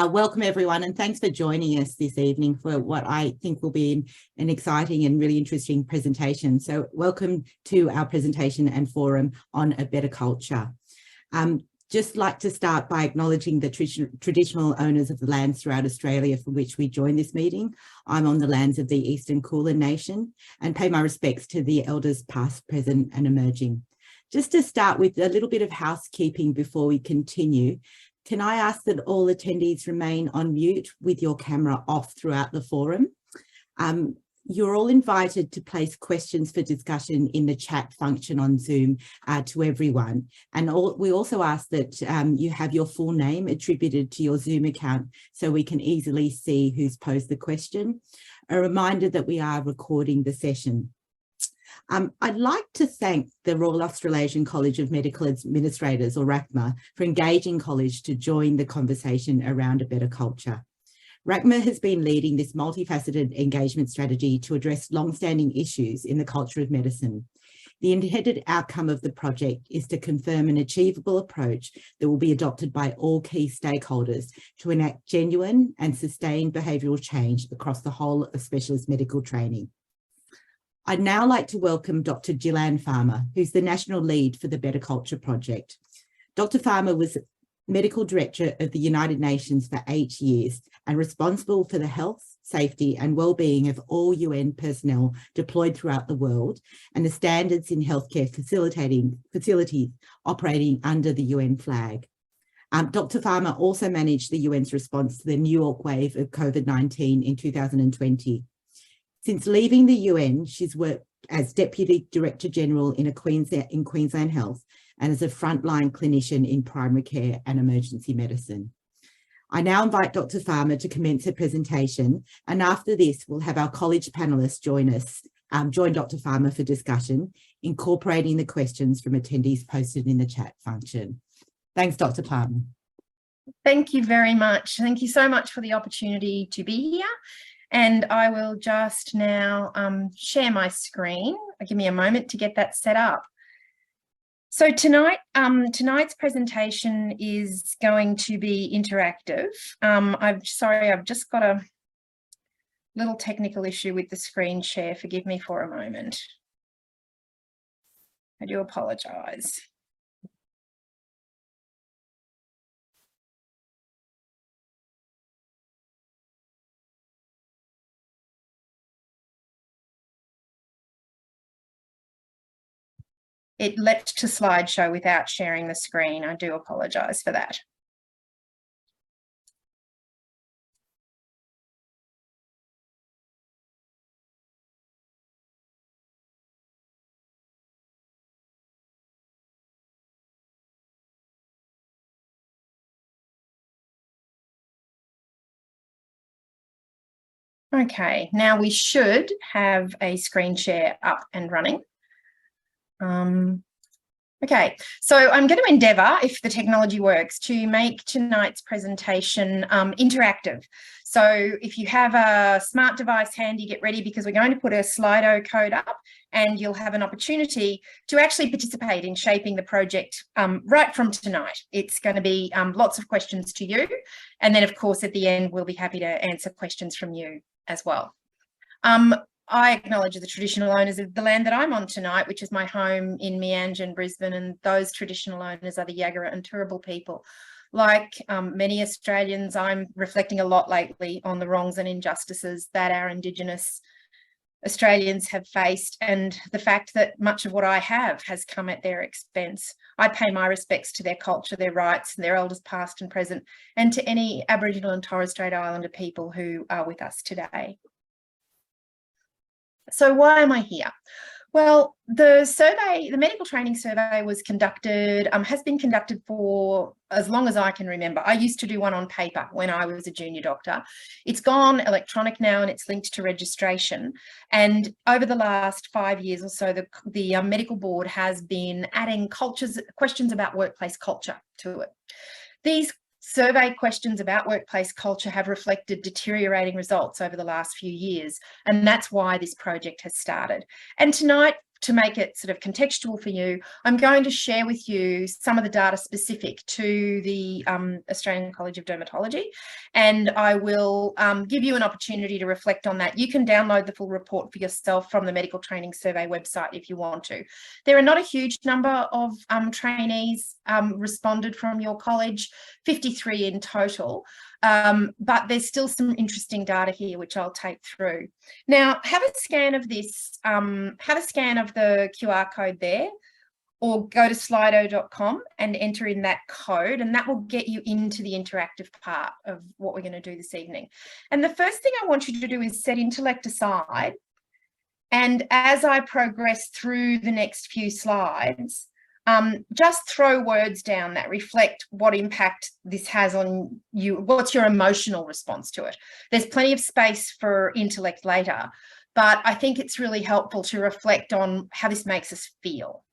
Welcome everyone, and thanks for joining us this evening for what I think will be an exciting and really interesting presentation. So welcome to our presentation and forum on a better culture. Just like to start by acknowledging the traditional owners of the lands throughout Australia for which we join this meeting. I'm on the lands of the Eastern Kulin Nation and pay my respects to the elders past, present and emerging. Just to start with a little bit of housekeeping before we continue, can I ask that all attendees remain on mute with your camera off throughout the forum? You're all invited to place questions for discussion in the chat function on Zoom to everyone. And we also ask that you have your full name attributed to your Zoom account so we can easily see who's posed the question. A reminder that we are recording the session. I'd like to thank the Royal Australasian College of Medical Administrators, or RACMA, for engaging college to join the conversation around a better culture. RACMA has been leading this multifaceted engagement strategy to address long-standing issues in the culture of medicine. The intended outcome of the project is to confirm an achievable approach that will be adopted by all key stakeholders to enact genuine and sustained behavioural change across the whole of specialist medical training. I'd now like to welcome Dr. Gillian Farmer, who's the National Lead for the Better Culture Project. Dr. Farmer was Medical Director of the United Nations for 8 years and responsible for the health, safety and well-being of all UN personnel deployed throughout the world and the standards in healthcare facilities operating under the UN flag. Dr. Farmer also managed the UN's response to the New York wave of COVID-19 in 2020. Since leaving the UN, she's worked as Deputy Director General in Queensland Health and as a frontline clinician in primary care and emergency medicine. I now invite Dr. Farmer to commence her presentation, and after this, we'll have our college panelists join Dr. Farmer for discussion, incorporating the questions from attendees posted in the chat function. Thanks, Dr. Farmer. Thank you very much. Thank you so much for the opportunity to be here. And I will just now share my screen. Give me a moment to get that set up. So tonight's presentation is going to be interactive. I've just got a little technical issue with the screen share. Forgive me for a moment. I do apologise. It leapt to slideshow without sharing the screen. I do apologise for that. Okay, now we should have a screen share up and running. Okay, so I'm going to endeavour, if the technology works, to make tonight's presentation interactive. So if you have a smart device handy, get ready, because we're going to put a Slido code up and you'll have an opportunity to actually participate in shaping the project right from tonight. It's going to be lots of questions to you. And then, of course, at the end, we'll be happy to answer questions from you as well. I acknowledge the traditional owners of the land that I'm on tonight, which is my home in Meanjin, Brisbane, and those traditional owners are the Yagara and Turrbal people. Like many Australians, I'm reflecting a lot lately on the wrongs and injustices that our Indigenous Australians have faced, and the fact that much of what I have has come at their expense. I pay my respects to their culture, their rights, their elders past and present, and to any Aboriginal and Torres Strait Islander people who are with us today. So why am I here? Well, the survey, the medical training survey was conducted, has been conducted for as long as I can remember. I used to do one on paper when I was a junior doctor. It's gone electronic now and it's linked to registration. And over the last 5 years or so, the medical board has been adding questions about workplace culture to it. These survey questions about workplace culture have reflected deteriorating results over the last few years, and that's why this project has started. And tonight, to make it sort of contextual for you, I'm going to share with you some of the data specific to the Australian College of Dermatology, and I will give you an opportunity to reflect on that. You can download the full report for yourself from the Medical Training Survey website if you want to. There are not a huge number of trainees responded from your college, 53 in total, but there's still some interesting data here which I'll take through. Now, have a scan of this, have a scan of the QR code there, or go to slido.com and enter in that code, and that will get you into the interactive part of what we're going to do this evening. And the first thing I want you to do is set intellect aside. And as I progress through the next few slides, just throw words down that reflect what impact this has on you. What's your emotional response to it? There's plenty of space for intellect later, but I think it's really helpful to reflect on how this makes us feel.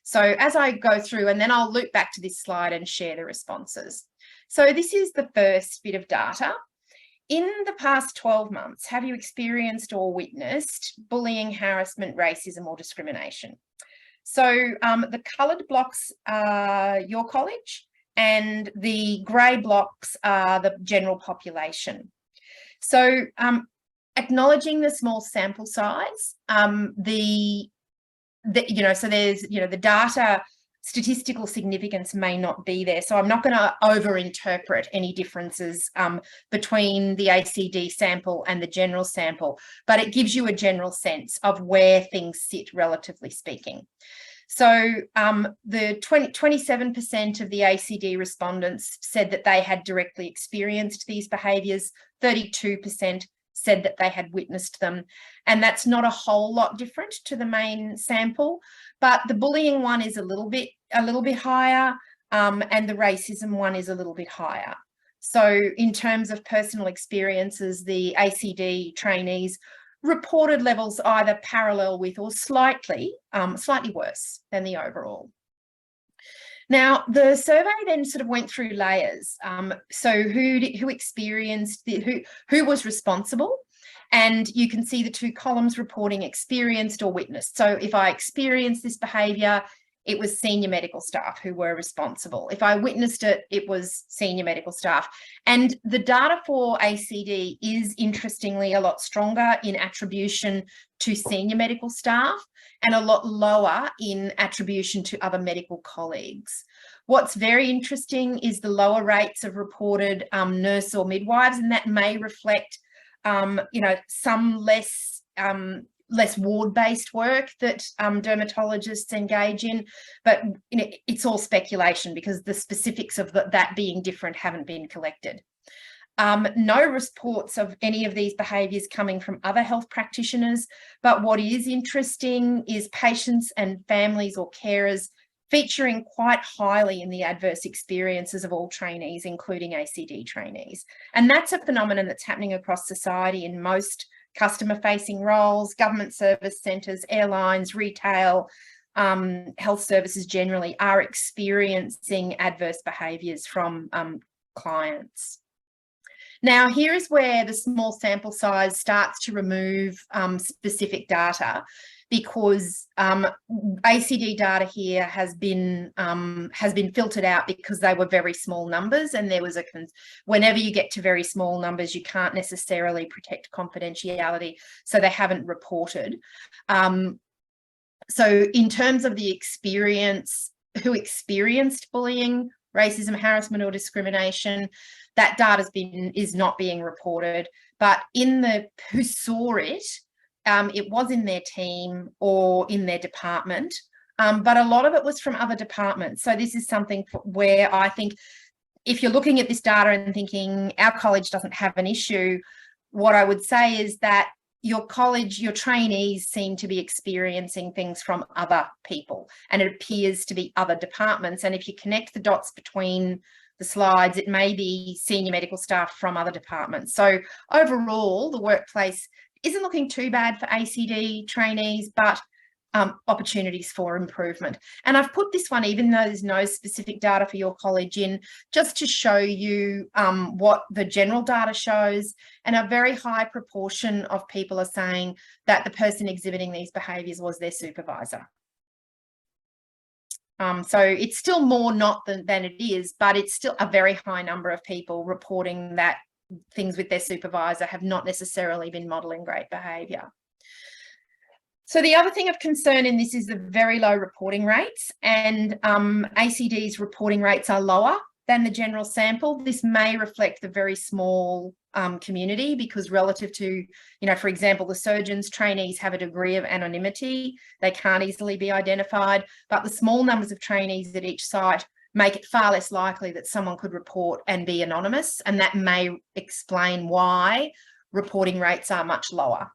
So as I go through, and then I'll loop back to this slide and share the responses. So this is the first bit of data. In the past 12 months, have you experienced or witnessed bullying, harassment, racism, or discrimination? So the coloured blocks are your college, and the grey blocks are the general population. So acknowledging the small sample size, so there's, the data statistical significance may not be there. So I'm not going to over-interpret any differences between the ACD sample and the general sample, but it gives you a general sense of where things sit, relatively speaking. So the 27% of the ACD respondents said that they had directly experienced these behaviours, 32% said that they had witnessed them, and that's not a whole lot different to the main sample, but the bullying one is a little bit higher, and the racism one is a little bit higher. So in terms of personal experiences, the ACD trainees reported levels either parallel with or slightly worse than the overall. Now, the survey then sort of went through layers. So who experienced, who was responsible? And you can see the two columns reporting experienced or witnessed. So if I experienced this behaviour, it was senior medical staff who were responsible. If I witnessed it, it was senior medical staff. And the data for ACD is interestingly a lot stronger in attribution to senior medical staff and a lot lower in attribution to other medical colleagues. What's very interesting is the lower rates of reported nurse or midwives, and that may reflect some less ward-based work that dermatologists engage in, but it's all speculation because the specifics of that being different haven't been collected. No reports of any of these behaviours coming from other health practitioners, but what is interesting is patients and families or carers featuring quite highly in the adverse experiences of all trainees, including ACD trainees. And that's a phenomenon that's happening across society in most customer-facing roles, government service centres, airlines, retail, health services generally are experiencing adverse behaviours from clients. Now, here is where the small sample size starts to remove specific data, because ACD data here has been filtered out because they were very small numbers, and there was whenever you get to very small numbers, you can't necessarily protect confidentiality, so they haven't reported. So in terms of the experience, who experienced bullying, racism, harassment, or discrimination, that data is not being reported, but in the who saw it, it was in their team or in their department, but a lot of it was from other departments. So this is something where I think if you're looking at this data and thinking our college doesn't have an issue, what I would say is that your college, your trainees seem to be experiencing things from other people, and it appears to be other departments. And if you connect the dots between the slides, it may be senior medical staff from other departments. So overall, the workplace isn't looking too bad for ACD trainees, but opportunities for improvement. And I've put this one, even though there's no specific data for your college, in just to show you what the general data shows. And a very high proportion of people are saying that the person exhibiting these behaviours was their supervisor. So it's still more not than it is, but it's still a very high number of people reporting that things with their supervisor have not necessarily been modelling great behaviour. So the other thing of concern in this is the very low reporting rates, and ACD's reporting rates are lower than the general sample. This may reflect the very small community, because relative to, you know, for example, the surgeons, trainees have a degree of anonymity. They can't easily be identified, but the small numbers of trainees at each site make it far less likely that someone could report and be anonymous, and that may explain why reporting rates are much lower.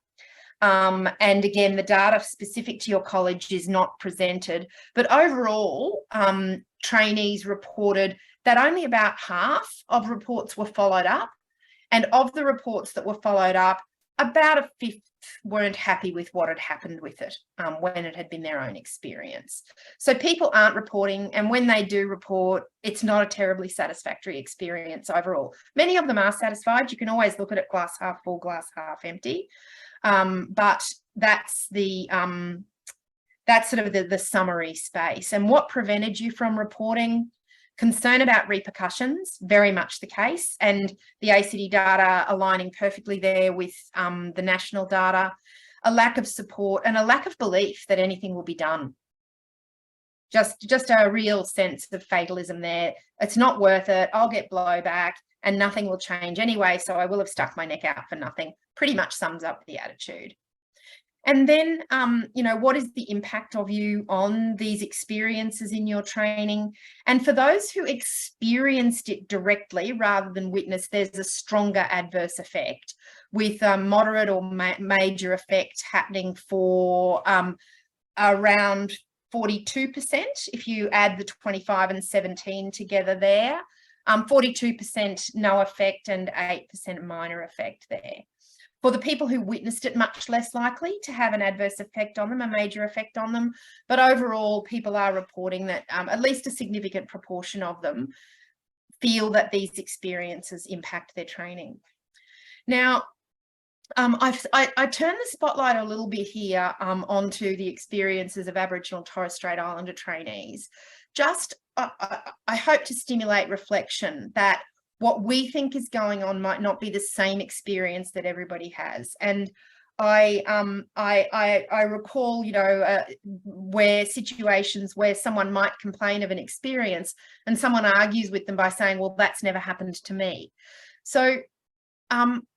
And again, the data specific to your college is not presented, but overall, trainees reported that only about half of reports were followed up, and of the reports that were followed up, about a fifth weren't happy with what had happened with it when it had been their own experience. So people aren't reporting, and when they do report, it's not a terribly satisfactory experience overall. Many of them are satisfied. You can always look at it glass half full, glass half empty. But that's the that's sort of the summary space. And what prevented you from reporting? Concern about repercussions, very much the case, and the ACD data aligning perfectly there with the national data. A lack of support and a lack of belief that anything will be done. Just a real sense of fatalism there. It's not worth it. I'll get blowback and nothing will change anyway, so I will have stuck my neck out for nothing. Pretty much sums up the attitude. And then, you know, what is the impact of you on these experiences in your training? And for those who experienced it directly rather than witnessed, there's a stronger adverse effect, with moderate or major effect happening for around 42%, if you add the 25 and 17 together there. 42% no effect and 8% minor effect there. For the people who witnessed it, much less likely to have an adverse effect on them, a major effect on them. But overall, people are reporting that at least a significant proportion of them feel that these experiences impact their training. Now, I turn the spotlight a little bit here onto the experiences of Aboriginal and Torres Strait Islander trainees. Just, I hope to stimulate reflection that what we think is going on might not be the same experience that everybody has. And I recall, you know, where situations where someone might complain of an experience and someone argues with them by saying, well, that's never happened to me. So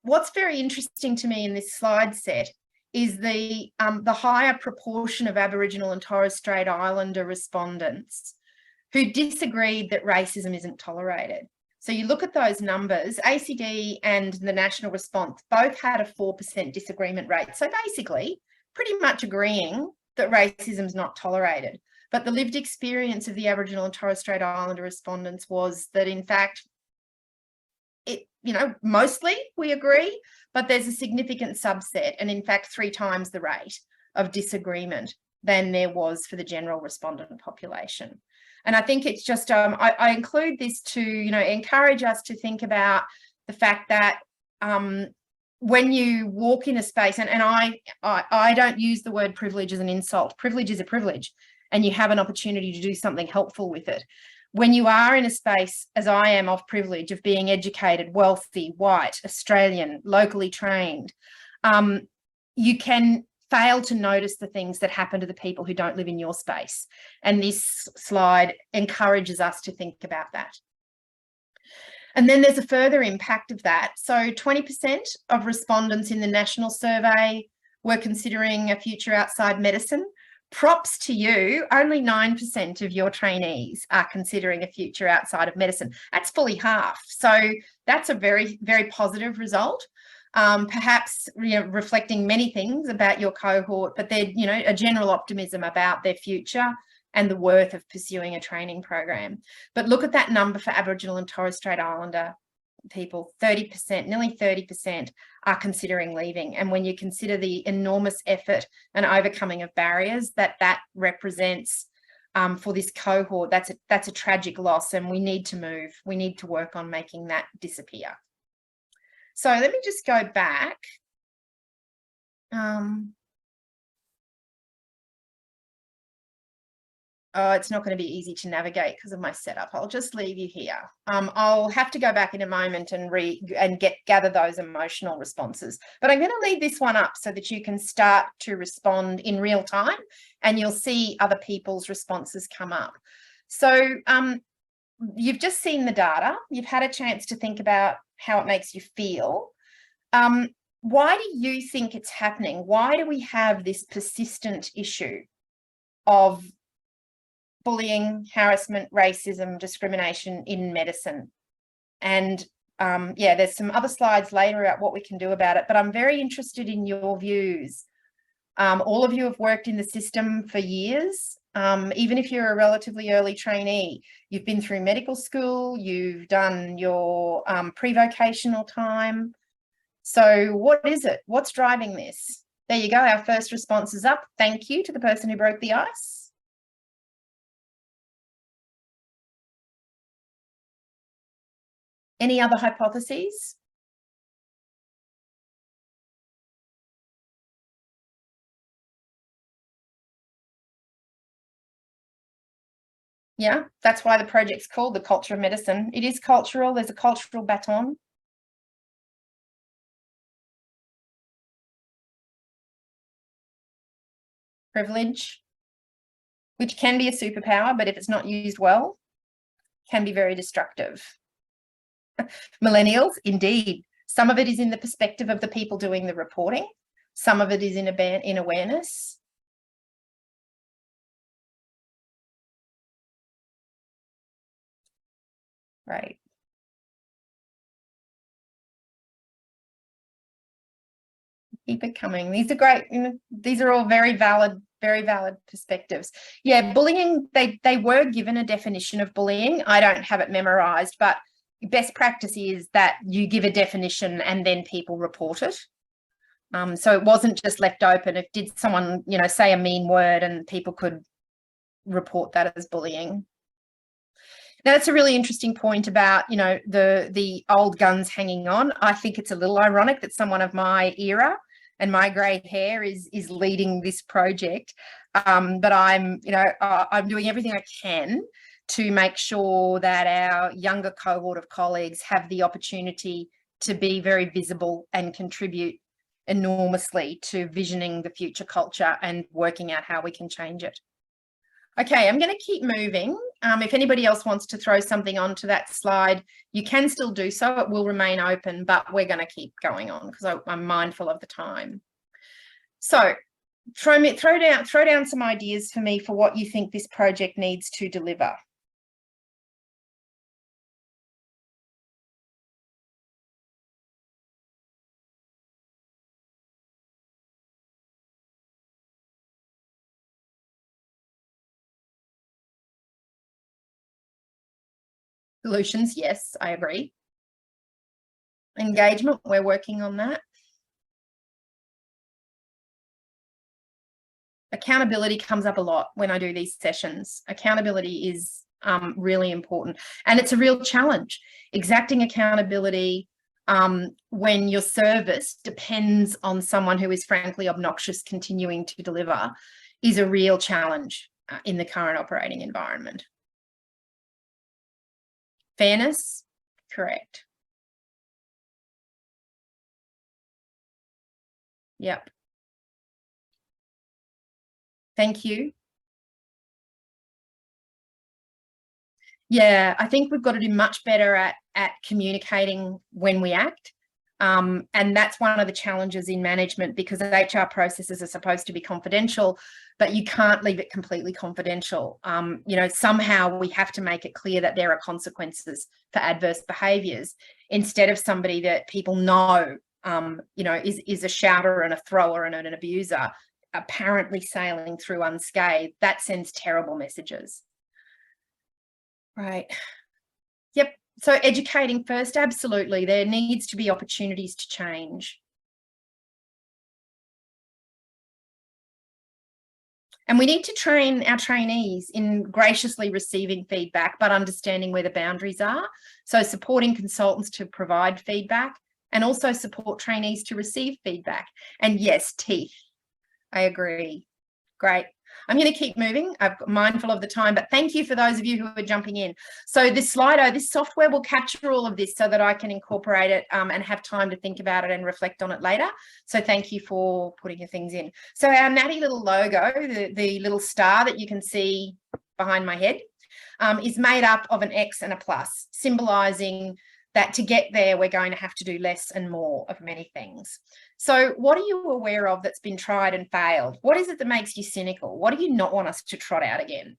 what's very interesting to me in this slide set is the higher proportion of Aboriginal and Torres Strait Islander respondents who disagreed that racism isn't tolerated. So you look at those numbers, ACD and the national response both had a 4% disagreement rate. So basically, pretty much agreeing that racism is not tolerated. But the lived experience of the Aboriginal and Torres Strait Islander respondents was that, in fact, you know, mostly we agree, but there's a significant subset, and in fact 3 times the rate of disagreement than there was for the general respondent population. And I think it's just, I include this to, you know, encourage us to think about the fact that when you walk in a space, and I don't use the word privilege as an insult. Privilege is a privilege, and you have an opportunity to do something helpful with it. When you are in a space, as I am, of privilege, of being educated, wealthy, white, Australian, locally trained, you can fail to notice the things that happen to the people who don't live in your space. And this slide encourages us to think about that. And then there's a further impact of that. So 20% of respondents in the national survey were considering a future outside medicine. Props to you, only 9% of your trainees are considering a future outside of medicine. That's fully half. So that's a very, very positive result. Perhaps, you know, reflecting many things about your cohort, but they're, you know, a general optimism about their future and the worth of pursuing a training program. But look at that number for Aboriginal and Torres Strait Islander people, 30%, nearly 30% are considering leaving. And when you consider the enormous effort and overcoming of barriers that represents for this cohort, that's a tragic loss, and we need to move. We need to work on making that disappear. So let me just go back. Oh, it's not going to be easy to navigate because of my setup. I'll just leave you here. I'll have to go back in a moment and gather those emotional responses. But I'm going to leave this one up so that you can start to respond in real time, and you'll see other people's responses come up. So you've just seen the data. You've had a chance to think about how it makes you feel. Why do you think it's happening? Why do we have this persistent issue of bullying, harassment, racism, discrimination in medicine? And yeah, there's some other slides later about what we can do about it, but I'm very interested in your views. All of you have worked in the system for years. Even if you're a relatively early trainee, you've been through medical school, you've done your pre-vocational time. So what is it? What's driving this? There you go. Our first response is up. Thank you to the person who broke the ice. Any other hypotheses? Yeah, that's why the project's called The Culture of Medicine. It is cultural. There's a cultural baton. Privilege, which can be a superpower, but if it's not used well, can be very destructive. Millennials, indeed. Some of it is in the perspective of the people doing the reporting. Some of it is in awareness. Right. Keep it coming. These are great. You know, these are all very valid perspectives. Yeah, bullying, they were given a definition of bullying. I don't have it memorized, but best practice is that you give a definition and then people report it. So it wasn't just left open. If did someone, you know, say a mean word and people could report that as bullying. Now, that's a really interesting point about, you know, the old guns hanging on. I think it's a little ironic that someone of my era and my grey hair is leading this project. But I'm, you know, I'm doing everything I can to make sure that our younger cohort of colleagues have the opportunity to be very visible and contribute enormously to visioning the future culture and working out how we can change it. Okay, I'm going to keep moving. If anybody else wants to throw something onto that slide, you can still do so. It will remain open, but we're going to keep going on because I'm mindful of the time. So throw down some ideas for me for what you think this project needs to deliver. Solutions, yes, I agree. Engagement, we're working on that. Accountability comes up a lot when I do these sessions. Accountability is really important, and it's a real challenge. Exacting accountability when your service depends on someone who is frankly obnoxious continuing to deliver is a real challenge in the current operating environment. Fairness, correct. Yep. Thank you. Yeah, I think we've got to do much better at communicating when we act. And that's one of the challenges in management, because HR processes are supposed to be confidential, but you can't leave it completely confidential. You know, somehow we have to make it clear that there are consequences for adverse behaviours, instead of somebody that people know, you know, is a shouter and a thrower and an abuser, apparently sailing through unscathed. That sends terrible messages. Right. Yep. So educating first, absolutely. There needs to be opportunities to change. And we need to train our trainees in graciously receiving feedback, but understanding where the boundaries are. So supporting consultants to provide feedback and also support trainees to receive feedback. And yes, teeth. I agree. Great. I'm going to keep moving. I'm mindful of the time, but thank you for those of you who are jumping in. So this Slido, this software will capture all of this so that I can incorporate it and have time to think about it and reflect on it later. So thank you for putting your things in. So our natty little logo, the little star that you can see behind my head, is made up of an X and a plus, symbolizing that to get there, we're going to have to do less and more of many things. So what are you aware of that's been tried and failed? What is it that makes you cynical? What do you not want us to trot out again?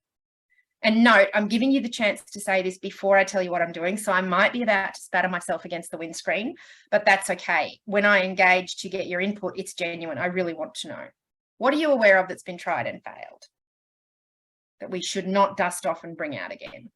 And note, I'm giving you the chance to say this before I tell you what I'm doing. So I might be about to spatter myself against the windscreen, but that's okay. When I engage to get your input, it's genuine. I really want to know. What are you aware of that's been tried and failed that we should not dust off and bring out again?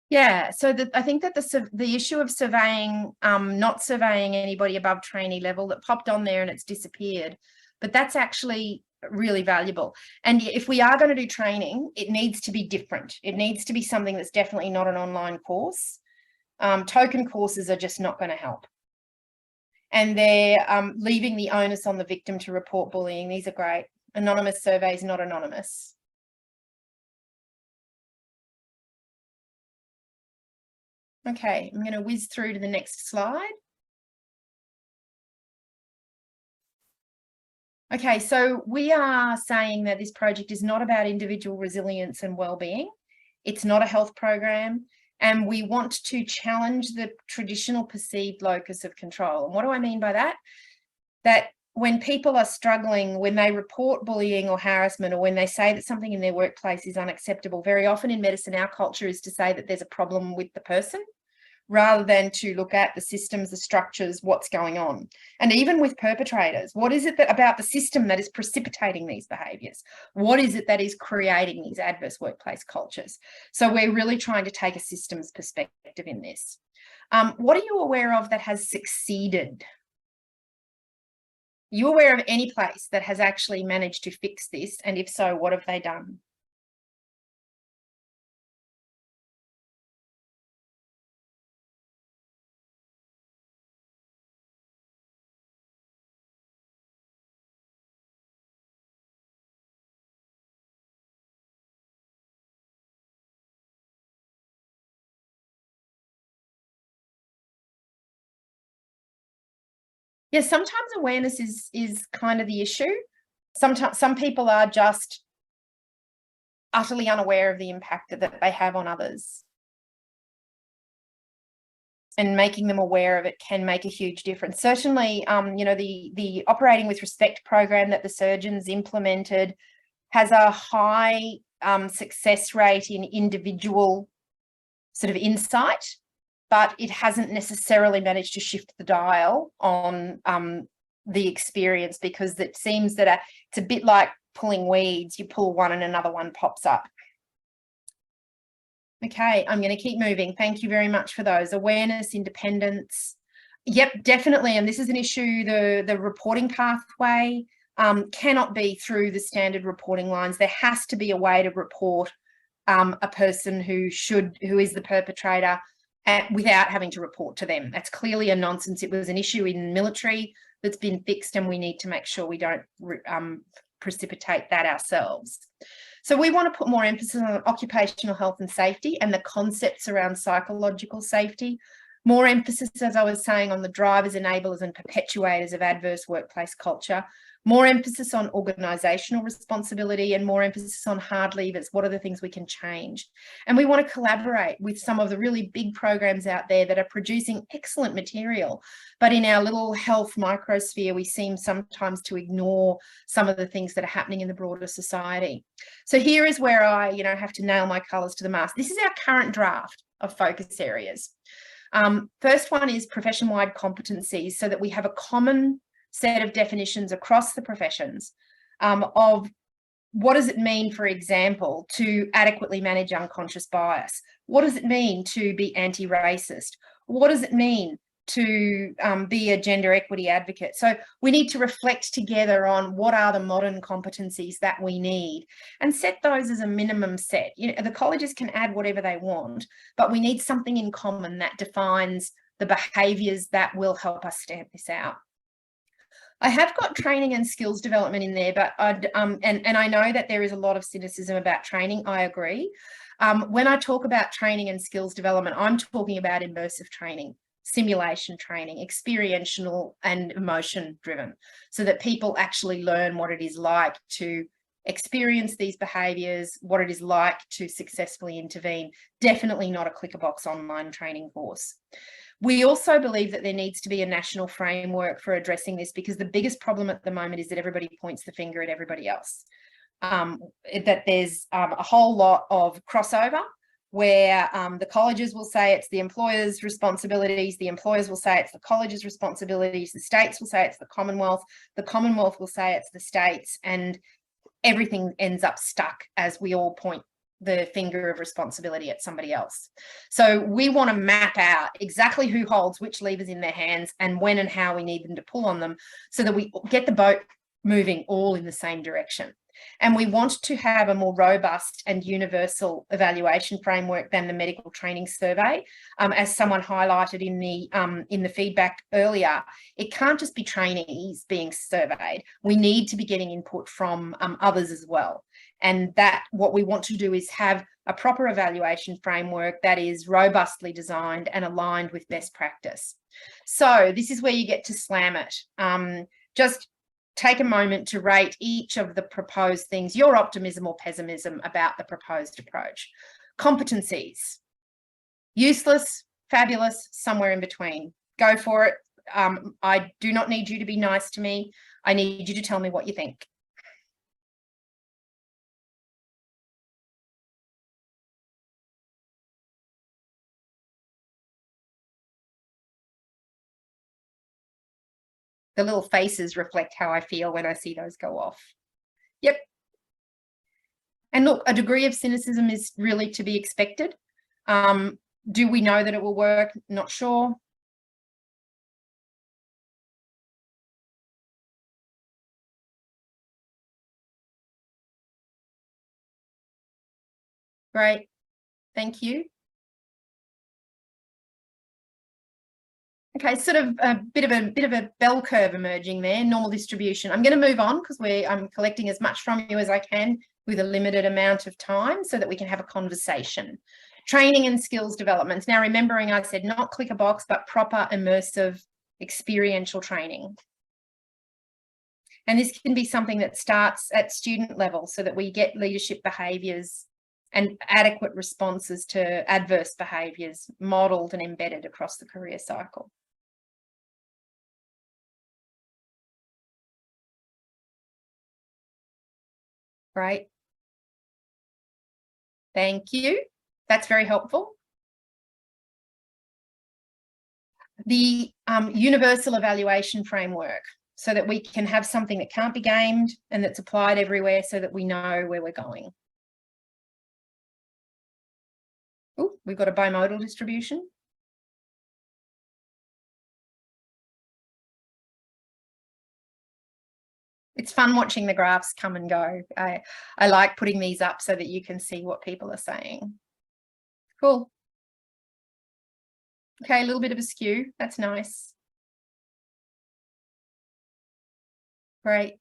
Yeah, so I think that the issue of surveying, not surveying anybody above trainee level, that popped on there and it's disappeared, but that's actually really valuable. And if we are going to do training, it needs to be different. It needs to be something that's definitely not an online course. Token courses are just not going to help. And they're leaving the onus on the victim to report bullying. These are great. Anonymous surveys, not anonymous. Okay, I'm going to whiz through to the next slide. Okay, so we are saying that this project is not about individual resilience and well-being. It's not a health program, and we want to challenge the traditional perceived locus of control. And what do I mean by that? That when people are struggling, when they report bullying or harassment, or when they say that something in their workplace is unacceptable, very often in medicine, our culture is to say that there's a problem with the person, rather than to look at the systems, the structures, what's going on. And even with perpetrators, what is it about the system that is precipitating these behaviours? What is it that is creating these adverse workplace cultures? So we're really trying to take a systems perspective in this. What are you aware of that has succeeded? Are you aware of any place that has actually managed to fix this? And if so, what have they done? Yeah, sometimes awareness is kind of the issue. Sometimes some people are just utterly unaware of the impact that they have on others. And making them aware of it can make a huge difference. Certainly, you know, the Operating with Respect program that the surgeons implemented has a high success rate in individual sort of insight, but it hasn't necessarily managed to shift the dial on the experience, because it seems that it's a bit like pulling weeds. You pull one and another one pops up. Okay, I'm going to keep moving. Thank you very much for those. Awareness, independence. Yep, definitely. And this is an issue. The reporting pathway cannot be through the standard reporting lines. There has to be a way to report a person who is the perpetrator without having to report to them. That's clearly a nonsense. It was an issue in military that's been fixed, and we need to make sure we don't precipitate that ourselves. So we want to put more emphasis on occupational health and safety and the concepts around psychological safety. More emphasis, as I was saying, on the drivers, enablers and perpetuators of adverse workplace culture. More emphasis on organisational responsibility and more emphasis on hard levers. What are the things we can change? And we want to collaborate with some of the really big programs out there that are producing excellent material. But in our little health microsphere, we seem sometimes to ignore some of the things that are happening in the broader society. So here is where I, have to nail my colours to the mast. This is our current draft of focus areas. First one is profession-wide competencies, so that we have a common set of definitions across the professions of what does it mean, for example, to adequately manage unconscious bias? What does it mean to be anti-racist? What does it mean to be a gender equity advocate? So we need to reflect together on what are the modern competencies that we need and set those as a minimum set. The colleges can add whatever they want, but we need something in common that defines the behaviours that will help us stamp this out. I have got training and skills development in there, but and I know that there is a lot of cynicism about training. I agree. When I talk about training and skills development, I'm talking about immersive training, simulation training, experiential and emotion driven, so that people actually learn what it is like to experience these behaviours, what it is like to successfully intervene. Definitely not a click-a-box online training course. We also believe that there needs to be a national framework for addressing this, because the biggest problem at the moment is that everybody points the finger at everybody else. That there's a whole lot of crossover where the colleges will say it's the employers' responsibilities, the employers will say it's the colleges' responsibilities, the states will say it's the Commonwealth will say it's the states, and everything ends up stuck as we all point the finger of responsibility at somebody else. So we want to map out exactly who holds which levers in their hands and when and how we need them to pull on them, so that we get the boat moving all in the same direction. And we want to have a more robust and universal evaluation framework than the medical training survey. As someone highlighted in the feedback earlier, it can't just be trainees being surveyed. We need to be getting input from others as well. And that what we want to do is have a proper evaluation framework that is robustly designed and aligned with best practice. So this is where you get to slam it. Just take a moment to rate each of the proposed things, your optimism or pessimism about the proposed approach. Competencies, useless, fabulous, somewhere in between. Go for it. I do not need you to be nice to me. I need you to tell me what you think. The little faces reflect how I feel when I see those go off. Yep. And look, a degree of cynicism is really to be expected. Do we know that it will work? Not sure. Great. Thank you. Okay, sort of a bit of a bell curve emerging there, normal distribution. I'm going to move on because I'm collecting as much from you as I can with a limited amount of time so that we can have a conversation. Training and skills development. Now, remembering I said not click a box, but proper immersive experiential training. And this can be something that starts at student level so that we get leadership behaviours and adequate responses to adverse behaviours modelled and embedded across the career cycle. Great. Thank you. That's very helpful. The universal evaluation framework, so that we can have something that can't be gamed and that's applied everywhere so that we know where we're going. Oh, we've got a bimodal distribution. It's fun watching the graphs come and go. I like putting these up so that you can see what people are saying. Cool. Okay, a little bit of a skew. That's nice. Great.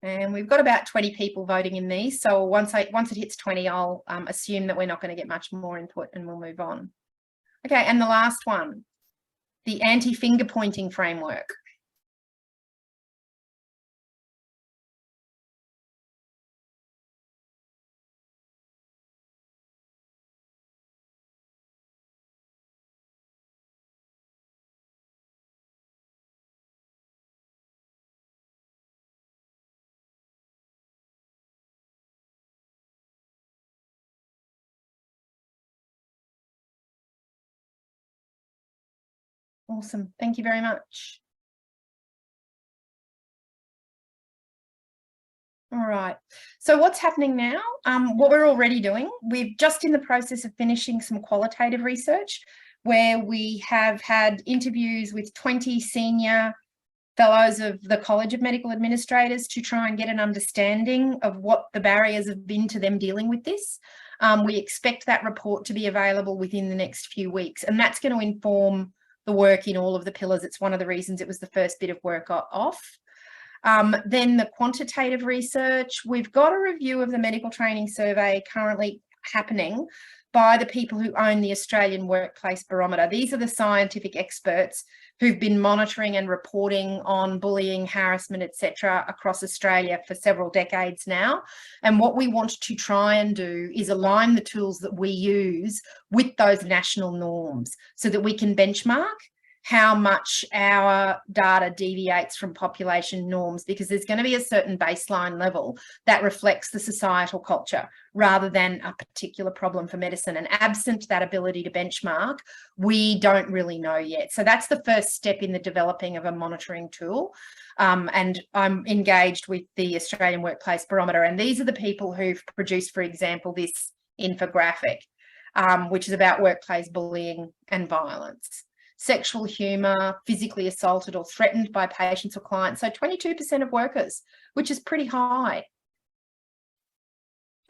And we've got about 20 people voting in these. So once it hits 20, I'll assume that we're not going to get much more input and we'll move on. Okay, and the last one, the anti-finger pointing framework. Awesome. Thank you very much. All right. So what's happening now? What we're already doing, we're just in the process of finishing some qualitative research where we have had interviews with 20 senior fellows of the College of Medical Administrators to try and get an understanding of what the barriers have been to them dealing with this. We expect that report to be available within the next few weeks, and that's going to inform the work in all of the pillars. It's one of the reasons it was the first bit of work off. Then the quantitative research, we've got a review of the medical training survey currently happening by the people who own the Australian Workplace Barometer. These are the scientific experts who've been monitoring and reporting on bullying, harassment, etc. across Australia for several decades now. And what we want to try and do is align the tools that we use with those national norms so that we can benchmark how much our data deviates from population norms, because there's going to be a certain baseline level that reflects the societal culture rather than a particular problem for medicine. And absent that ability to benchmark, we don't really know yet. So that's the first step in the developing of a monitoring tool. And I'm engaged with the Australian Workplace Barometer. And these are the people who've produced, for example, this infographic, which is about workplace bullying and violence. Sexual humour, physically assaulted or threatened by patients or clients. So 22% of workers, which is pretty high.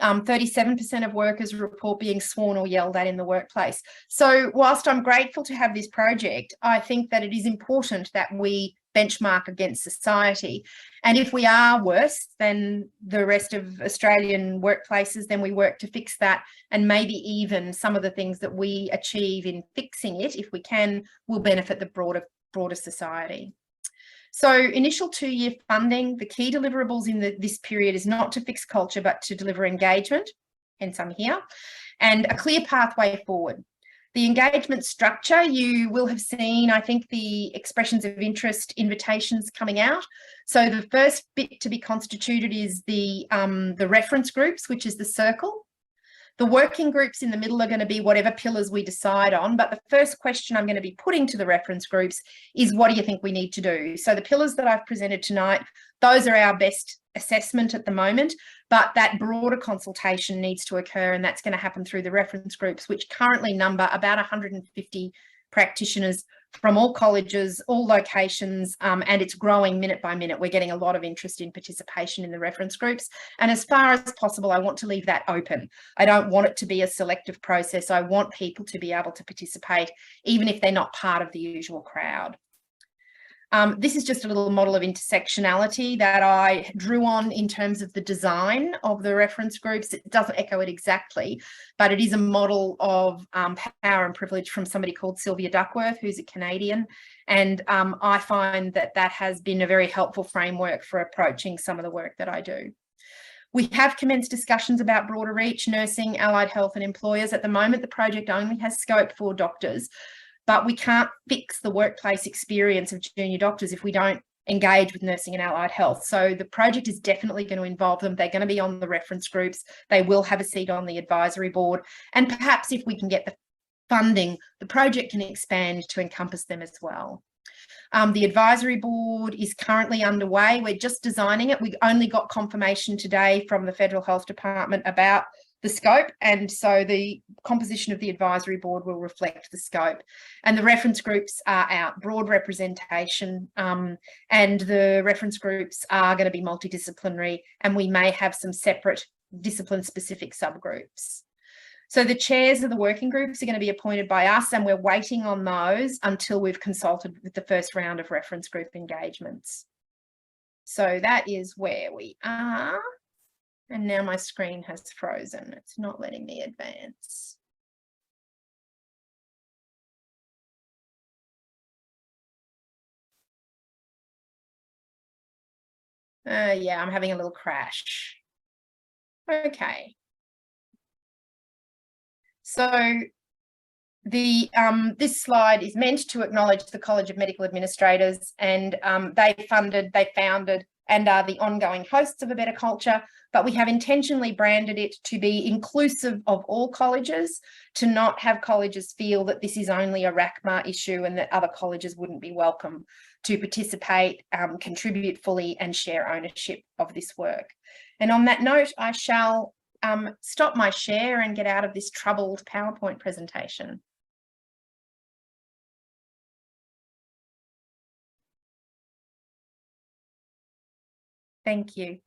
37% of workers report being sworn or yelled at in the workplace. So whilst I'm grateful to have this project, I think that it is important that we benchmark against society. And if we are worse than the rest of Australian workplaces, then we work to fix that. And maybe even some of the things that we achieve in fixing it, if we can, will benefit the broader society. So initial 2-year funding, the key deliverables in this period is not to fix culture, but to deliver engagement, hence I'm here, and a clear pathway forward. The engagement structure, you will have seen, I think, the expressions of interest invitations coming out. So the first bit to be constituted is the reference groups, which is the circle. The working groups in the middle are going to be whatever pillars we decide on. But the first question I'm going to be putting to the reference groups is, what do you think we need to do? So the pillars that I've presented tonight, those are our best assessment at the moment, but that broader consultation needs to occur, and that's going to happen through the reference groups, which currently number about 150 practitioners from all colleges, all locations, and it's growing minute by minute. We're getting a lot of interest in participation in the reference groups. And as far as possible, I want to leave that open. I don't want it to be a selective process. I want people to be able to participate, even if they're not part of the usual crowd. This is just a little model of intersectionality that I drew on in terms of the design of the reference groups. It doesn't echo it exactly, but it is a model of power and privilege from somebody called Sylvia Duckworth, who's a Canadian. And I find that that has been a very helpful framework for approaching some of the work that I do. We have commenced discussions about broader reach, nursing, allied health and employers. At the moment, the project only has scope for doctors, but we can't fix the workplace experience of junior doctors if we don't engage with nursing and allied health. So the project is definitely going to involve them. They're going to be on the reference groups. They will have a seat on the advisory board. And perhaps if we can get the funding, the project can expand to encompass them as well. The advisory board is currently underway. We're just designing it. We only got confirmation today from the Federal Health Department about the scope, and so the composition of the advisory board will reflect the scope. And the reference groups are out, broad representation, and the reference groups are going to be multidisciplinary, and we may have some separate discipline-specific subgroups. So the chairs of the working groups are going to be appointed by us, and we're waiting on those until we've consulted with the first round of reference group engagements. So that is where we are. And now my screen has frozen. It's not letting me advance. Yeah, I'm having a little crash. Okay. So this slide is meant to acknowledge the College of Medical Administrators, and they founded and are the ongoing hosts of A Better Culture, but we have intentionally branded it to be inclusive of all colleges, to not have colleges feel that this is only a RACMA issue and that other colleges wouldn't be welcome to participate, contribute fully and share ownership of this work. And on that note, I shall stop my share and get out of this troubled PowerPoint presentation. Thank you.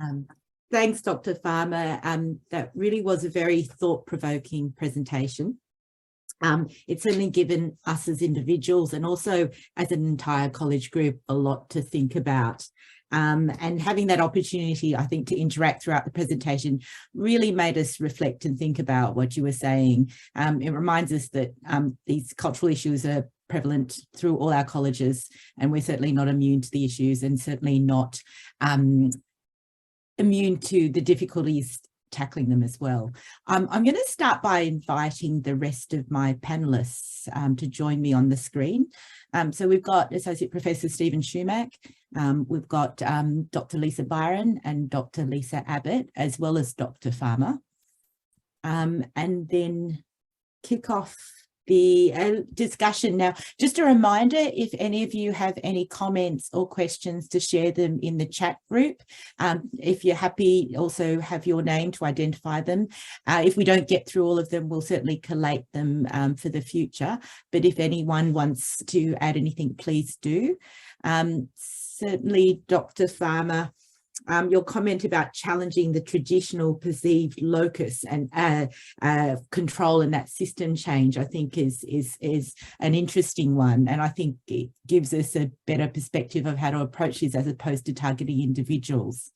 Thanks, Dr. Farmer. That really was a very thought-provoking presentation. It's certainly given us as individuals and also as an entire college group a lot to think about. And having that opportunity, I think, to interact throughout the presentation really made us reflect and think about what you were saying. It reminds us that these cultural issues are prevalent through all our colleges, and we're certainly not immune to the issues and certainly not immune to the difficulties tackling them as well. I'm going to start by inviting the rest of my panelists to join me on the screen. So we've got Associate Professor Stephen Shumack, we've got Dr. Lisa Byron and Dr. Lisa Abbott, as well as Dr. Farmer. And then kick off the discussion. Now, just a reminder, if any of you have any comments or questions, to share them in the chat group. If you're happy, also have your name to identify them. If we don't get through all of them, we'll certainly collate them for the future. But if anyone wants to add anything, please do. Certainly, Dr. Farmer, your comment about challenging the traditional perceived locus and control and that system change, I think is an interesting one. And I think it gives us a better perspective of how to approach this as opposed to targeting individuals.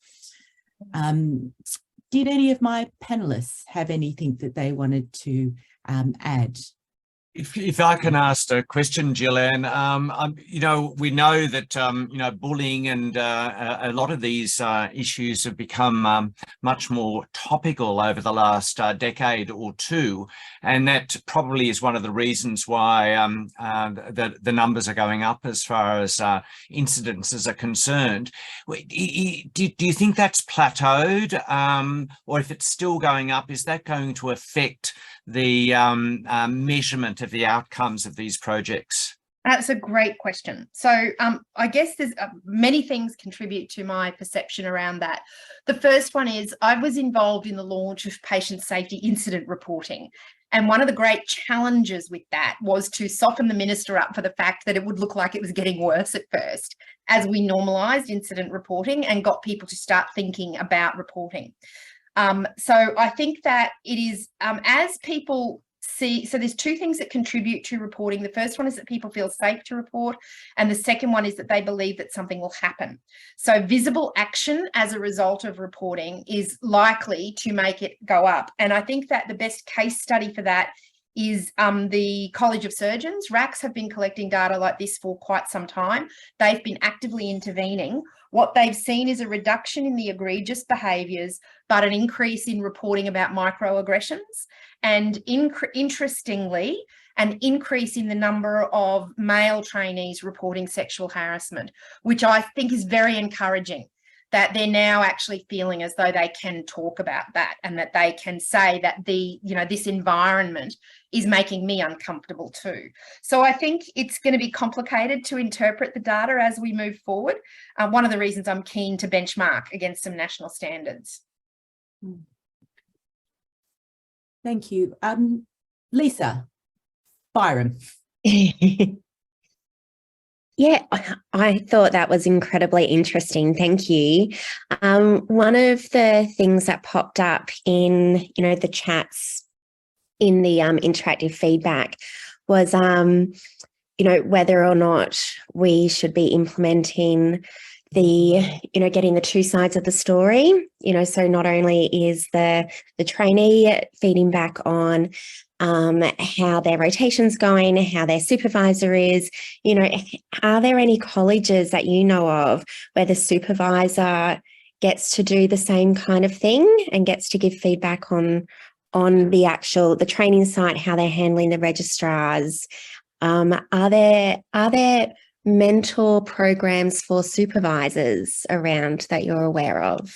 Did any of my panelists have anything that they wanted to add? If I can ask a question, Gillian, you know, we know that, you know, bullying and a lot of these issues have become much more topical over the last decade or two. And that probably is one of the reasons why the numbers are going up as far as incidences are concerned. Do you think that's plateaued? Or if it's still going up, is that going to affect the measurement of the outcomes of these projects? That's a great question. So I guess there's many things contribute to my perception around that. The first one is I was involved in the launch of patient safety incident reporting. And one of the great challenges with that was to soften the minister up for the fact that it would look like it was getting worse at first as we normalised incident reporting and got people to start thinking about reporting. So I think that it is, as people see, so there's two things that contribute to reporting. The first one is that people feel safe to report. And the second one is that they believe that something will happen. So visible action as a result of reporting is likely to make it go up. And I think that the best case study for that is the College of Surgeons. RACs have been collecting data like this for quite some time. They've been actively intervening. What they've seen is a reduction in the egregious behaviours, but an increase in reporting about microaggressions, and interestingly, an increase in the number of male trainees reporting sexual harassment, which I think is very encouraging, that they're now actually feeling as though they can talk about that and that they can say that this environment is making me uncomfortable too. So I think it's going to be complicated to interpret the data as we move forward. One of the reasons I'm keen to benchmark against some national standards. Thank you. Lisa Byron. Yeah, I thought that was incredibly interesting. Thank you. One of the things that popped up in, the chats in the interactive feedback was, whether or not we should be implementing the, getting the two sides of the story. So not only is the trainee feeding back on how their rotation's going, how their supervisor is, are there any colleges that you know of where the supervisor gets to do the same kind of thing and gets to give feedback on the training site, how they're handling the registrars. Are there mentor programs for supervisors around that you're aware of?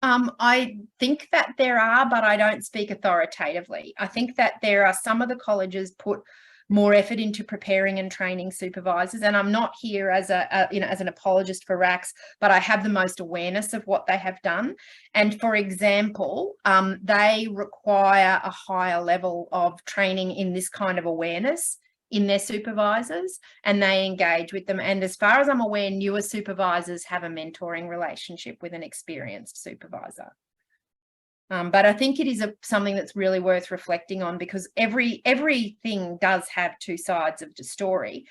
I think that there are, but I don't speak authoritatively. I think that there are some of the colleges put more effort into preparing and training supervisors. And I'm not here as as an apologist for RACS, but I have the most awareness of what they have done. And for example, they require a higher level of training in this kind of awareness in their supervisors, and they engage with them. And as far as I'm aware, newer supervisors have a mentoring relationship with an experienced supervisor. But I think it is something that's really worth reflecting on, because everything does have two sides of the story.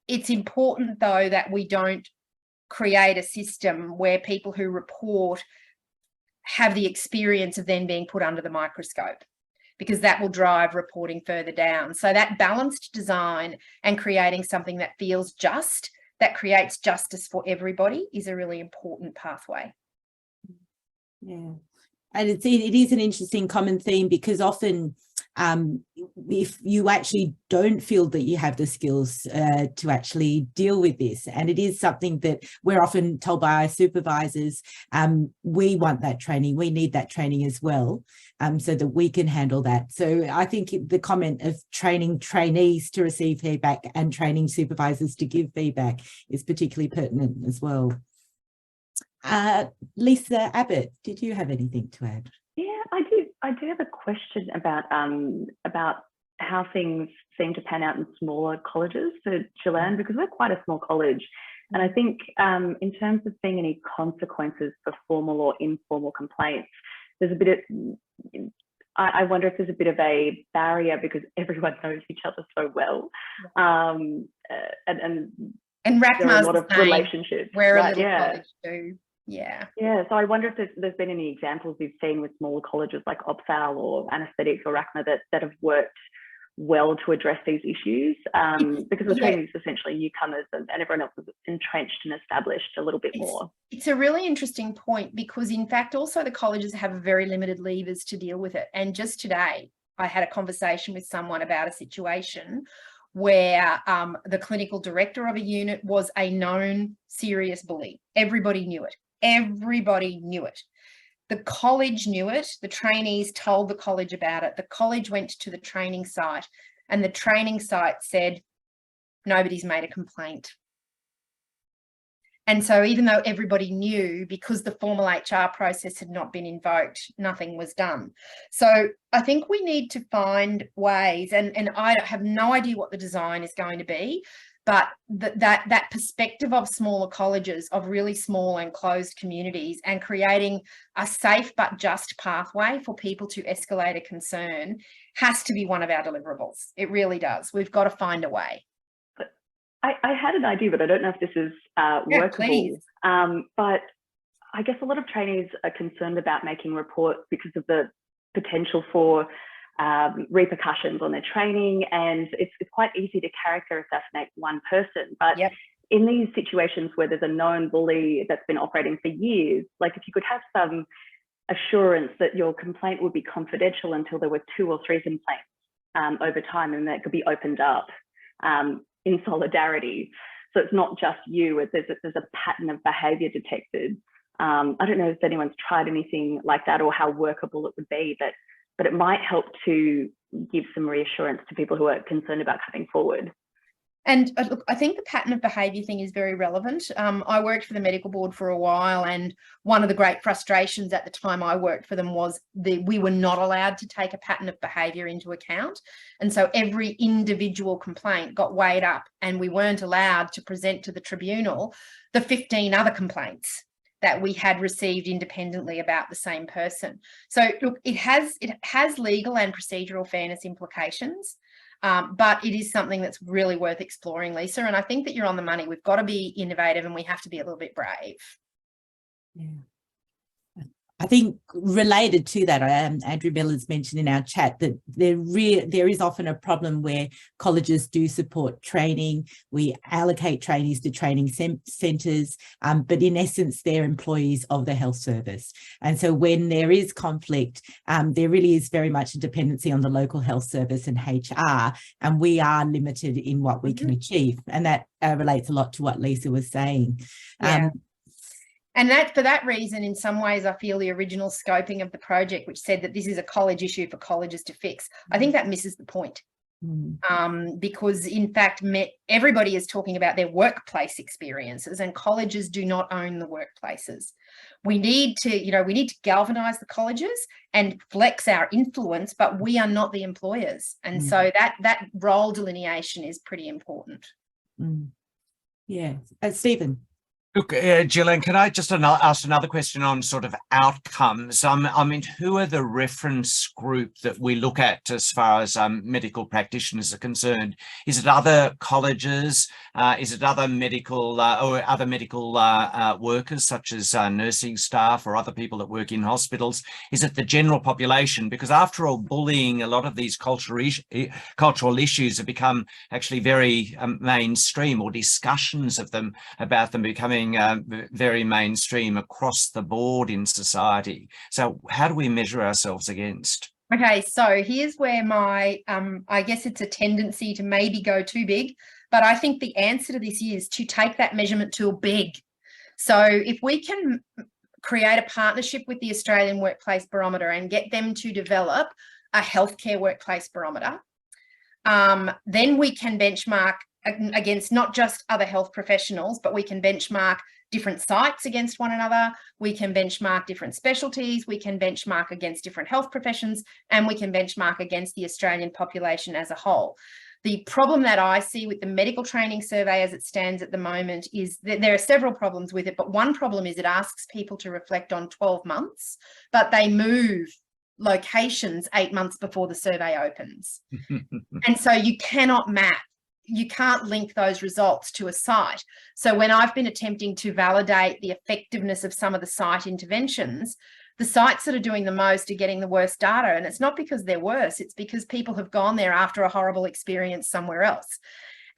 It's important, though, that we don't create a system where people who report have the experience of then being put under the microscope, because that will drive reporting further down. So that balanced design and creating something that feels just, that creates justice for everybody, is a really important pathway. Yeah. And it is an interesting common theme, because often if you actually don't feel that you have the skills to actually deal with this, and it is something that we're often told by our supervisors, we want that training, we need that training as well, so that we can handle that. So I think the comment of training trainees to receive feedback and training supervisors to give feedback is particularly pertinent as well. Lisa Abbott, did you have anything to add? Yeah, I do have a question about how things seem to pan out in smaller colleges for Gillian, because we're quite a small college. And I think in terms of seeing any consequences for formal or informal complaints, there's a bit of, I wonder if there's a bit of a barrier because everyone knows each other so well. And RACMA's there are a lot of relationships. We're right? a little college too. Yeah. Yeah. So I wonder if there's been any examples you've seen with smaller colleges like OPSAL or Anaesthetics or RACMA that have worked well to address these issues, because the training is essentially newcomers and everyone else is entrenched and established a little bit more. It's a really interesting point, because in fact also the colleges have very limited levers to deal with it. And just today I had a conversation with someone about a situation where the clinical director of a unit was a known serious bully. Everybody knew it. Everybody knew it. The college knew it. The trainees told the college about it. The college went to the training site, and the training site said, nobody's made a complaint. And so even though everybody knew, because the formal HR process had not been invoked, nothing was done. So I think we need to find ways, and I have no idea what the design is going to be, but that perspective of smaller colleges, of really small and closed communities, and creating a safe but just pathway for people to escalate a concern has to be one of our deliverables. It really does. We've got to find a way. I had an idea, but I don't know if this is workable. But I guess a lot of trainees are concerned about making reports because of the potential for repercussions on their training, and it's quite easy to character assassinate one person. But in these situations where there's a known bully that's been operating for years, like if you could have some assurance that your complaint would be confidential until there were 2 or 3 complaints over time, and that could be opened up in solidarity. So it's not just you, there's a pattern of behaviour detected. I don't know if anyone's tried anything like that or how workable it would be, but it might help to give some reassurance to people who are concerned about coming forward. And look, I think the pattern of behaviour thing is very relevant. I worked for the medical board for a while, and one of the great frustrations at the time I worked for them was we were not allowed to take a pattern of behaviour into account. And so every individual complaint got weighed up, and we weren't allowed to present to the tribunal the 15 other complaints that we had received independently about the same person. So look, it has legal and procedural fairness implications. But it is something that's really worth exploring, Lisa. And I think that you're on the money. We've got to be innovative, and we have to be a little bit brave. Yeah. I think related to that, Andrew Miller's mentioned in our chat that there is often a problem where colleges do support training. We allocate trainees to training centres, but in essence, they're employees of the health service. And so when there is conflict, there really is very much a dependency on the local health service and HR, and we are limited in what we can achieve. And that relates a lot to what Lisa was saying. Yeah. And that, for that reason, in some ways, I feel the original scoping of the project, which said that this is a college issue for colleges to fix, I think that misses the point. Because in fact, everybody is talking about their workplace experiences, and colleges do not own the workplaces. We need to, galvanize the colleges and flex our influence, but we are not the employers. And so that role delineation is pretty important. Yeah. Stephen. Look, Gillian, can I just ask another question on sort of outcomes? I mean, who are the reference group that we look at as far as medical practitioners are concerned? Is it other colleges? Is it other medical workers, such as nursing staff or other people that work in hospitals? Is it the general population? Because after all, bullying, a lot of these cultural issues have become actually very mainstream, or discussions of them about them becoming very mainstream across the board in society. So how do we measure ourselves against? Okay, so here's where my, I guess it's a tendency to maybe go too big, but I think the answer to this is to take that measurement tool big. So if we can create a partnership with the Australian Workplace Barometer and get them to develop a healthcare workplace barometer, then we can benchmark against not just other health professionals, but we can benchmark different sites against one another. We can benchmark different specialties. We can benchmark against different health professions, and we can benchmark against the Australian population as a whole. The problem that I see with the medical training survey as it stands at the moment is that there are several problems with it, but one problem is it asks people to reflect on 12 months, but they move locations 8 months before the survey opens. And so you cannot map. You can't link those results to a site. So when I've been attempting to validate the effectiveness of some of the site interventions, the sites that are doing the most are getting the worst data. And it's not because they're worse, it's because people have gone there after a horrible experience somewhere else.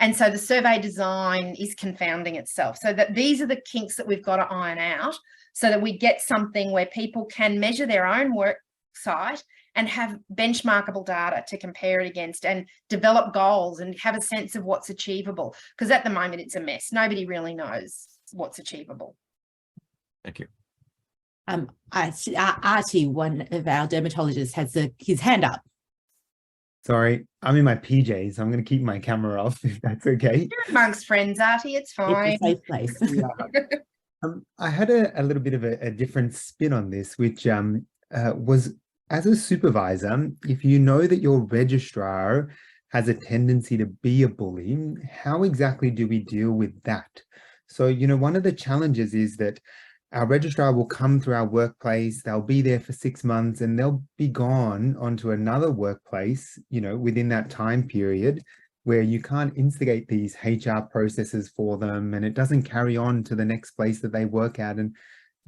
And so the survey design is confounding itself. So that these are the kinks that we've got to iron out so that we get something where people can measure their own work site and have benchmarkable data to compare it against, and develop goals and have a sense of what's achievable. Because at the moment it's a mess. Nobody really knows what's achievable. Thank you. Artie, one of our dermatologists, has his hand up. Sorry, I'm in my PJs. I'm going to keep my camera off, if that's okay. You're amongst friends, Artie. It's fine. It's a safe place. Yeah. I had a little bit of a different spin on this, which was, as a supervisor, if you know that your registrar has a tendency to be a bully, how exactly do we deal with that? So, one of the challenges is that our registrar will come through our workplace, they'll be there for 6 months, and they'll be gone onto another workplace, within that time period, where you can't instigate these HR processes for them, and it doesn't carry on to the next place that they work at. And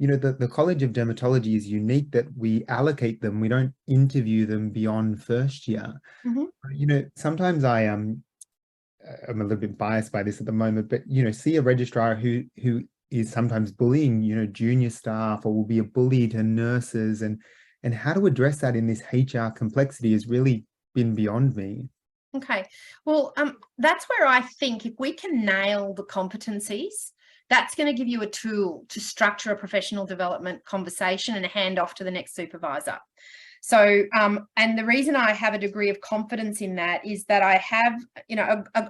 the College of Dermatology is unique that we allocate them. We don't interview them beyond first year. Sometimes I'm a little bit biased by this at the moment, but, see a registrar who is sometimes bullying, junior staff, or will be a bully to nurses, and how to address that in this HR complexity has really been beyond me. Okay. Well, that's where I think if we can nail the competencies, that's going to give you a tool to structure a professional development conversation and hand off to the next supervisor. So, and the reason I have a degree of confidence in that is that I have,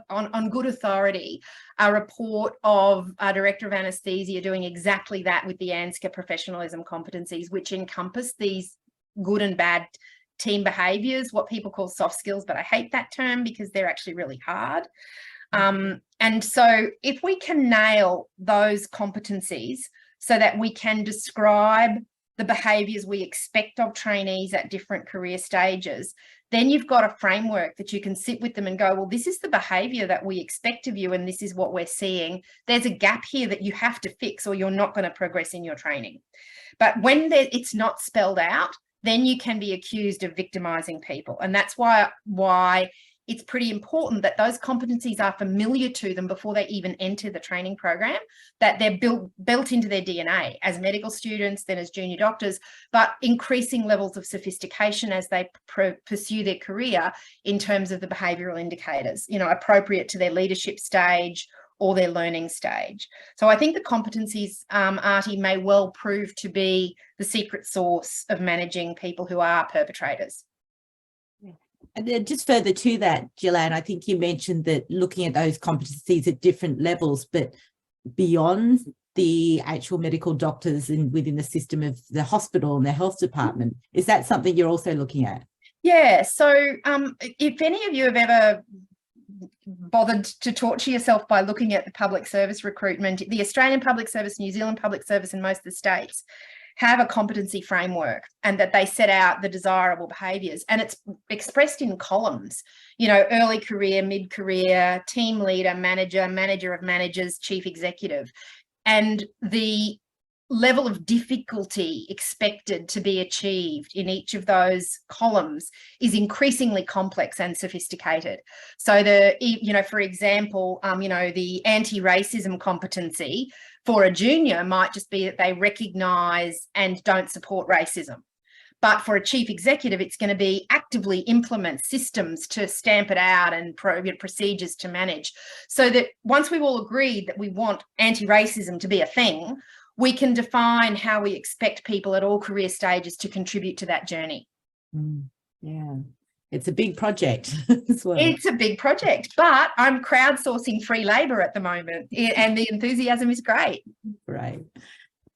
on good authority, a report of a director of anaesthesia doing exactly that with the ANZCA professionalism competencies, which encompass these good and bad team behaviours, what people call soft skills, but I hate that term because they're actually really hard. And so if we can nail those competencies so that we can describe the behaviours we expect of trainees at different career stages, then you've got a framework that you can sit with them and go, well, this is the behaviour that we expect of you and this is what we're seeing. There's a gap here that you have to fix or you're not going to progress in your training. But when it's not spelled out, then you can be accused of victimising people. And that's why it's pretty important that those competencies are familiar to them before they even enter the training program, that they're built into their DNA as medical students, then as junior doctors, but increasing levels of sophistication as they pursue their career in terms of the behavioural indicators, you know, appropriate to their leadership stage or their learning stage. So I think the competencies, Artie, may well prove to be the secret sauce of managing people who are perpetrators. And then just further to that, Gillian, I think you mentioned that looking at those competencies at different levels, but beyond the actual medical doctors and within the system of the hospital and the health department, is that something you're also looking at? Yeah, so if any of you have ever bothered to torture yourself by looking at the public service recruitment, the Australian Public Service, New Zealand Public Service and most of the states have a competency framework, and that they set out the desirable behaviours, and it's expressed in columns, you know, early career, mid-career, team leader, manager, manager of managers, chief executive. And the level of difficulty expected to be achieved in each of those columns is increasingly complex and sophisticated. So for example, the anti-racism competency for a junior might just be that they recognise and don't support racism. But for a chief executive, it's going to be actively implement systems to stamp it out and procedures to manage. So that once we've all agreed that we want anti-racism to be a thing, we can define how we expect people at all career stages to contribute to that journey. Yeah, it's a big project as well. It's a big project, but I'm crowdsourcing free labour at the moment, and the enthusiasm is great. Right.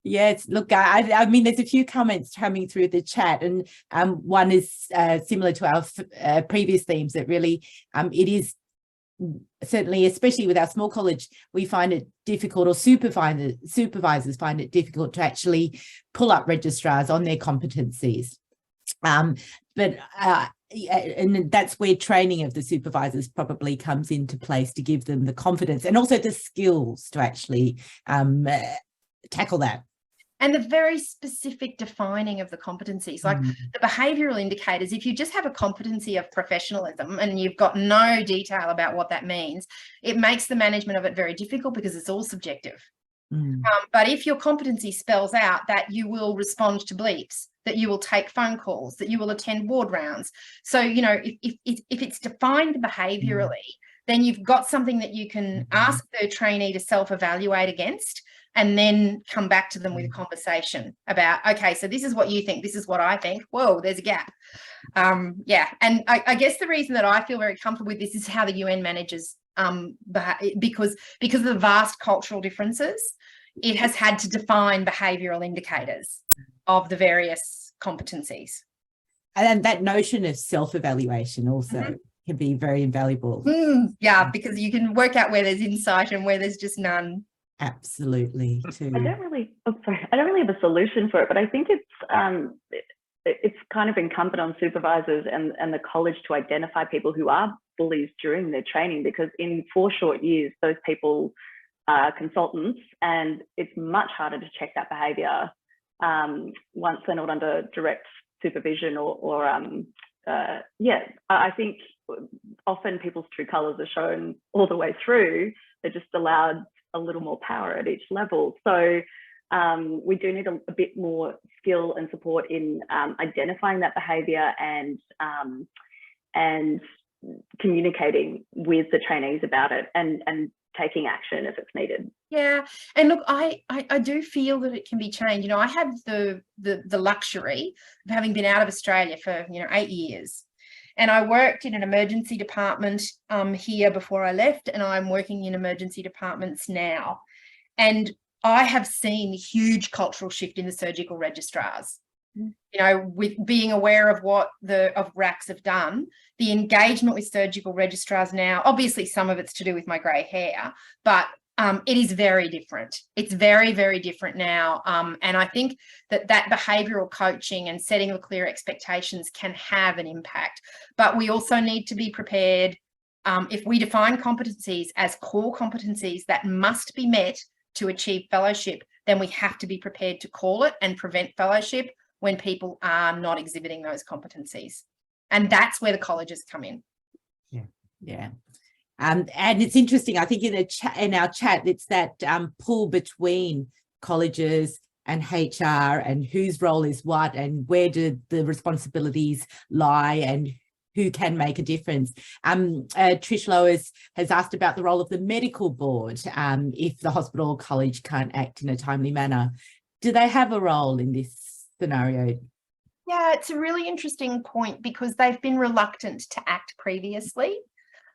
Yes, look, I mean, there's a few comments coming through the chat, and one is similar to our previous themes, that really it is certainly, especially with our small college, we find it difficult, or supervisors find it difficult to actually pull up registrars on their competencies. And that's where training of the supervisors probably comes into place, to give them the confidence and also the skills to actually tackle that. And the very specific defining of the competencies, like the behavioural indicators, if you just have a competency of professionalism and you've got no detail about what that means, it makes the management of it very difficult because it's all subjective. But if your competency spells out that you will respond to bleeps, that you will take phone calls, that you will attend ward rounds. So, you know, if it's defined behaviourally, then you've got something that you can ask the trainee to self-evaluate against, and then come back to them with a conversation about, okay, so this is what you think, this is what I think. Whoa, there's a gap. Yeah, and I guess the reason that I feel very comfortable with this is how the UN manages, because of the vast cultural differences, it has had to define behavioural indicators of the various competencies. And that notion of self-evaluation also can be very invaluable. Yeah, because you can work out where there's insight and where there's just none. Absolutely. Too. I don't really have a solution for it, but I think it's kind of incumbent on supervisors and the college to identify people who are bullies during their training, because in 4 short years, those people are consultants, and it's much harder to check that behaviour once they're not under direct supervision I think often people's true colours are shown all the way through. They're just allowed a little more power at each level. So we do need a bit more skill and support in identifying that behaviour and communicating with the trainees about it and taking action if it's needed. Yeah, and look, I do feel that it can be changed. You know, I have the luxury of having been out of Australia for 8 years, and I worked in an emergency department here before I left, and I'm working in emergency departments now, and I have seen a huge cultural shift in the surgical registrars. You know, with being aware of what RACs have done, the engagement with surgical registrars now, obviously some of it's to do with my grey hair, but It is very different. It's very, very different now. And I think that behavioural coaching and setting the clear expectations can have an impact. But we also need to be prepared. If we define competencies as core competencies that must be met to achieve fellowship, then we have to be prepared to call it and prevent fellowship when people are not exhibiting those competencies. And that's where the colleges come in. Yeah. And it's interesting, I think in our chat, it's that pull between colleges and HR and whose role is what and where do the responsibilities lie and who can make a difference. Trish Lois has asked about the role of the medical board if the hospital or college can't act in a timely manner. Do they have a role in this scenario? Yeah, it's a really interesting point because they've been reluctant to act previously.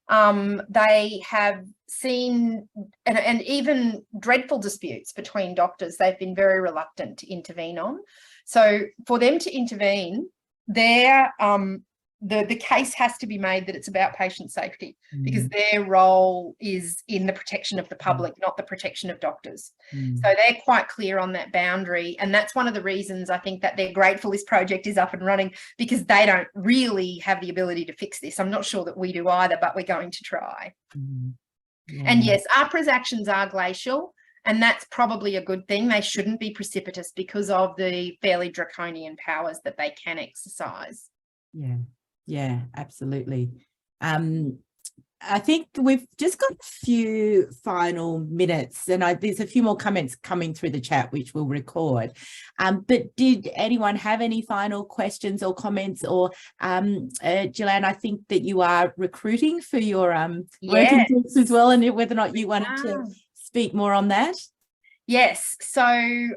They have seen, and even dreadful disputes between doctors, they've been very reluctant to intervene on. So for them to intervene, the case has to be made that it's about patient safety because their role is in the protection of the public, not the protection of doctors. So they're quite clear on that boundary. And that's one of the reasons I think that they're grateful this project is up and running, because they don't really have the ability to fix this. I'm not sure that we do either, but we're going to try. And yes, AHPRA's actions are glacial, and that's probably a good thing. They shouldn't be precipitous because of the fairly draconian powers that they can exercise. Yeah, absolutely. I think we've just got a few final minutes, and there's a few more comments coming through the chat, which we'll record. But did anyone have any final questions or comments? Or Gillian, I think that you are recruiting for your working groups as well, and whether or not you wanted to speak more on that. Yes, so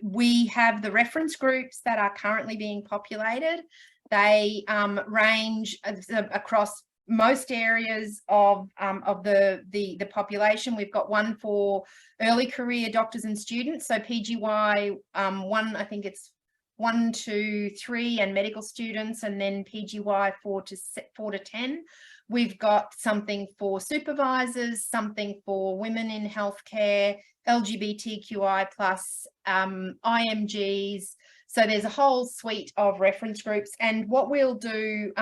we have the reference groups that are currently being populated. They range across most areas of the population. We've got one for early career doctors and students. So PGY 1, I think it's 1 to 3, and medical students, and then PGY 4 to 10. We've got something for supervisors, something for women in healthcare, LGBTQI+, IMGs. So there's a whole suite of reference groups. And what we'll do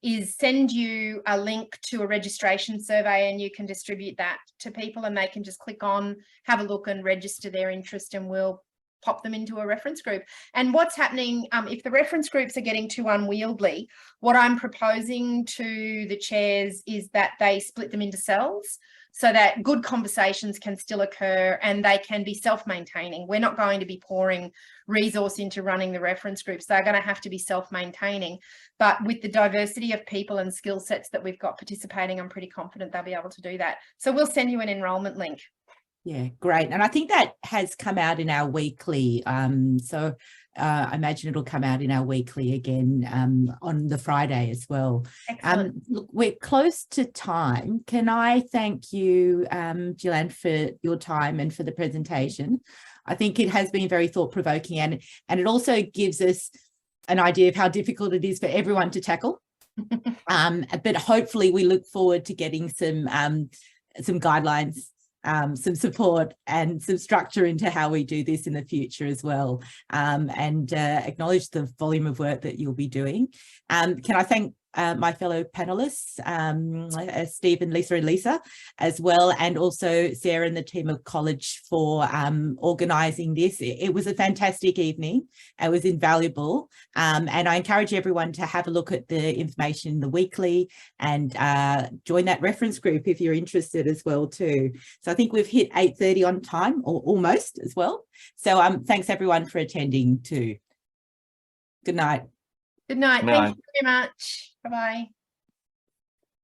is send you a link to a registration survey, and you can distribute that to people, and they can just click on, have a look and register their interest, and we'll pop them into a reference group. And what's happening, if the reference groups are getting too unwieldy, what I'm proposing to the chairs is that they split them into cells so that good conversations can still occur and they can be self-maintaining. We're not going to be pouring resource into running the reference groups. They're going to have to be self-maintaining. But with the diversity of people and skill sets that we've got participating, I'm pretty confident they'll be able to do that. So we'll send you an enrolment link. Yeah, great. And I think that has come out in our weekly. So I imagine it'll come out in our weekly again on the Friday as well. Look, we're close to time. Can I thank you, Gillian, for your time and for the presentation? I think it has been very thought-provoking, and it also gives us an idea of how difficult it is for everyone to tackle. But hopefully we look forward to getting some guidelines, some support and some structure into how we do this in the future as well, and acknowledge the volume of work that you'll be doing. Can I thank my fellow panelists, Steve and Lisa as well, and also Sarah and the team of college for organising this. It was a fantastic evening. It was invaluable, and I encourage everyone to have a look at the information in the weekly and join that reference group if you're interested as well too. So I think we've hit 8:30 on time, or almost as well. So thanks everyone for attending too. Good night. Good night. Thank you very much. Bye-bye.